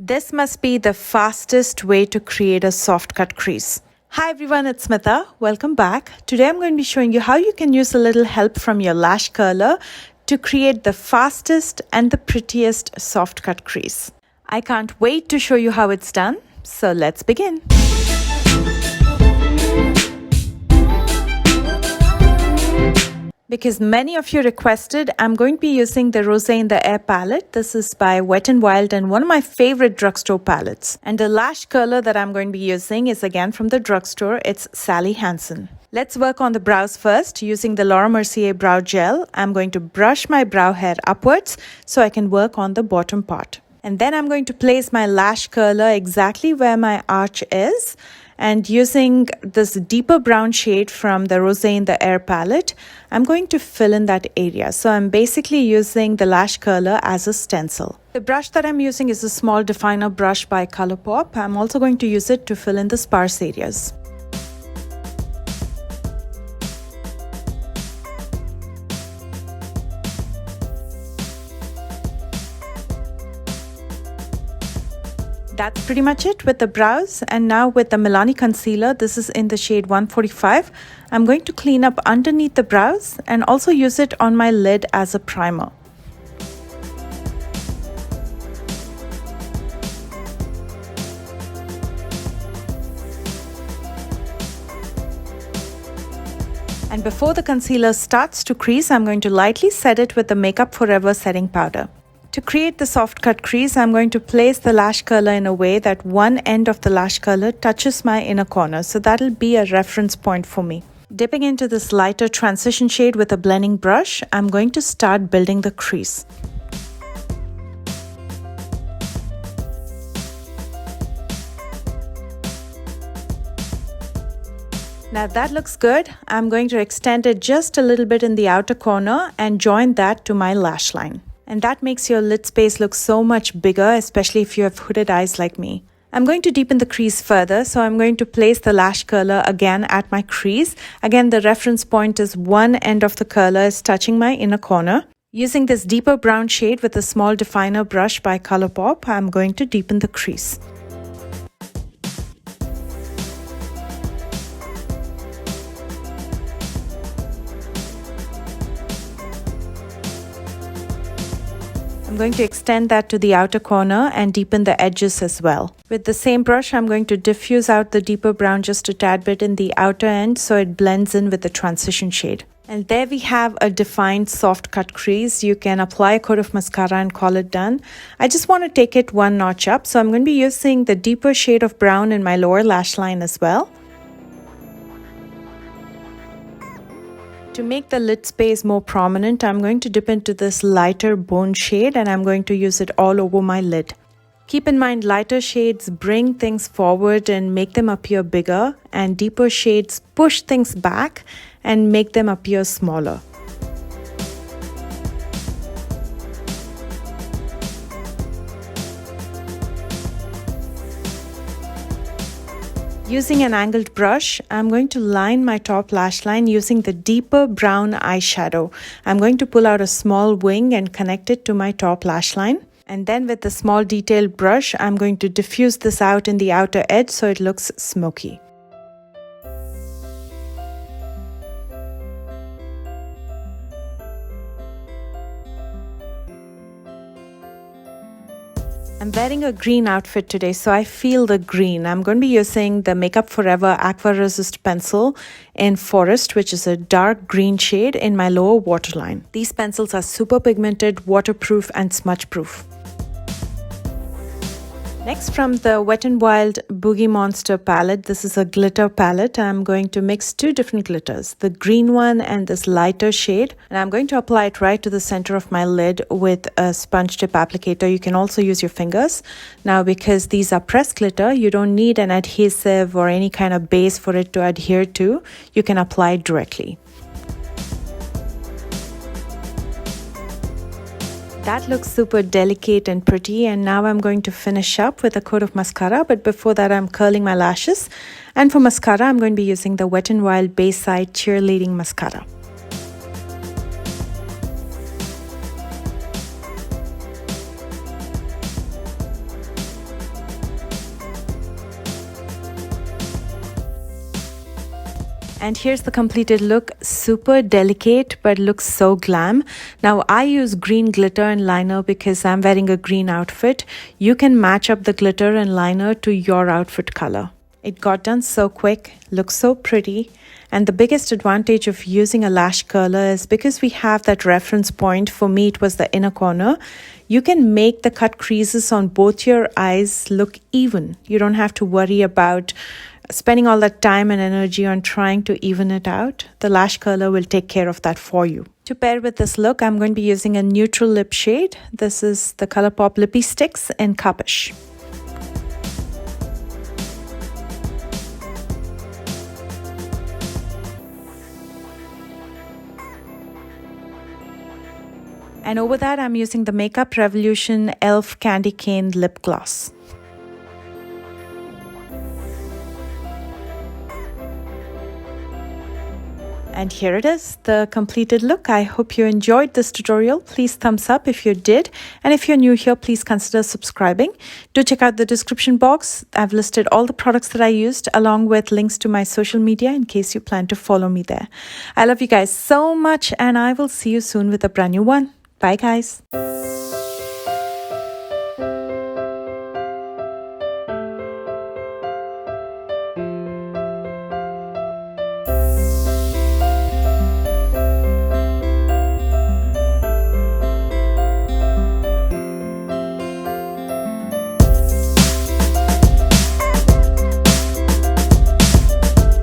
This must be the fastest way to create a soft cut crease. Hi everyone, it's Smitha. Welcome back. Today I'm going to be showing you how you can use a little help from your lash curler to create the fastest and the prettiest soft cut crease. I can't wait to show you how it's done. So let's begin. Because many of you requested, I'm going to be using the Rosé in the Air palette. This is by Wet n Wild and one of my favorite drugstore palettes. And the lash curler that I'm going to be using is again from the drugstore. It's Sally Hansen. Let's work on the brows first. Using the Laura Mercier brow gel, I'm going to brush my brow hair upwards so I can work on the bottom part. And then I'm going to place my lash curler exactly where my arch is. And using this deeper brown shade from the Rosé in the Air palette, I'm going to fill in that area. So I'm basically using the lash curler as a stencil. The brush that I'm using is a small definer brush by Colourpop. I'm also going to use it to fill in the sparse areas. That's pretty much it with the brows. And now with the Milani concealer, this is in the shade 145, I'm going to clean up underneath the brows and also use it on my lid as a primer. And before the concealer starts to crease, I'm going to lightly set it with the Makeup Forever setting powder. To create the soft cut crease, I'm going to place the lash curler in a way that one end of the lash curler touches my inner corner. So that'll be a reference point for me. Dipping into this lighter transition shade with a blending brush, I'm going to start building the crease. Now that looks good. I'm going to extend it just a little bit in the outer corner and join that to my lash line. And that makes your lid space look so much bigger, especially if you have hooded eyes like me. I'm going to deepen the crease further, so I'm going to place the lash curler again at my crease. Again, the reference point is one end of the curler is touching my inner corner. Using this deeper brown shade with a small definer brush by Colourpop, I'm going to deepen the crease. I'm going to extend that to the outer corner and deepen the edges as well. With the same brush, I'm going to diffuse out the deeper brown just a tad bit in the outer end so it blends in with the transition shade. And there we have a defined soft cut crease. You can apply a coat of mascara and call it done. I just want to take it one notch up, so I'm going to be using the deeper shade of brown in my lower lash line as well. To make the lid space more prominent, I'm going to dip into this lighter bone shade and I'm going to use it all over my lid. Keep in mind, lighter shades bring things forward and make them appear bigger, and deeper shades push things back and make them appear smaller. Using an angled brush, I'm going to line my top lash line using the deeper brown eyeshadow. I'm going to pull out a small wing and connect it to my top lash line. And then with the small detailed brush, I'm going to diffuse this out in the outer edge so it looks smoky. I'm wearing a green outfit today, so I feel the green. I'm going to be using the Makeup Forever Aqua Resist pencil in Forest, which is a dark green shade in my lower waterline. These pencils are super pigmented, waterproof and smudge proof. Next, from the Wet n Wild Boogie Monster palette, this is a glitter palette. I'm going to mix two different glitters, the green one and this lighter shade. And I'm going to apply it right to the center of my lid with a sponge tip applicator. You can also use your fingers. Now, because these are pressed glitter, you don't need an adhesive or any kind of base for it to adhere to. You can apply it directly. That looks super delicate and pretty, and now I'm going to finish up with a coat of mascara, but before that I'm curling my lashes. And for mascara, I'm going to be using the Wet n Wild Bayside Cheerleading Mascara. And here's the completed look. Super delicate, but looks so glam. Now I use green glitter and liner because I'm wearing a green outfit. You can match up the glitter and liner to your outfit color. It got done so quick, looks so pretty. And the biggest advantage of using a lash curler is because we have that reference point. For me, it was the inner corner. You can make the cut creases on both your eyes look even. You don't have to worry about spending all that time and energy on trying to even it out. The lash curler will take care of that for you. To pair with this look, I'm going to be using a neutral lip shade. This is the Colourpop Lippie Stix in Kapish. And over that, I'm using the Makeup Revolution e.l.f. Candy Cane Lip Gloss. And here it is, the completed look. I hope you enjoyed this tutorial. Please thumbs up if you did. And if you're new here, please consider subscribing. Do check out the description box. I've listed all the products that I used along with links to my social media in case you plan to follow me there. I love you guys so much and I will see you soon with a brand new one. Bye guys.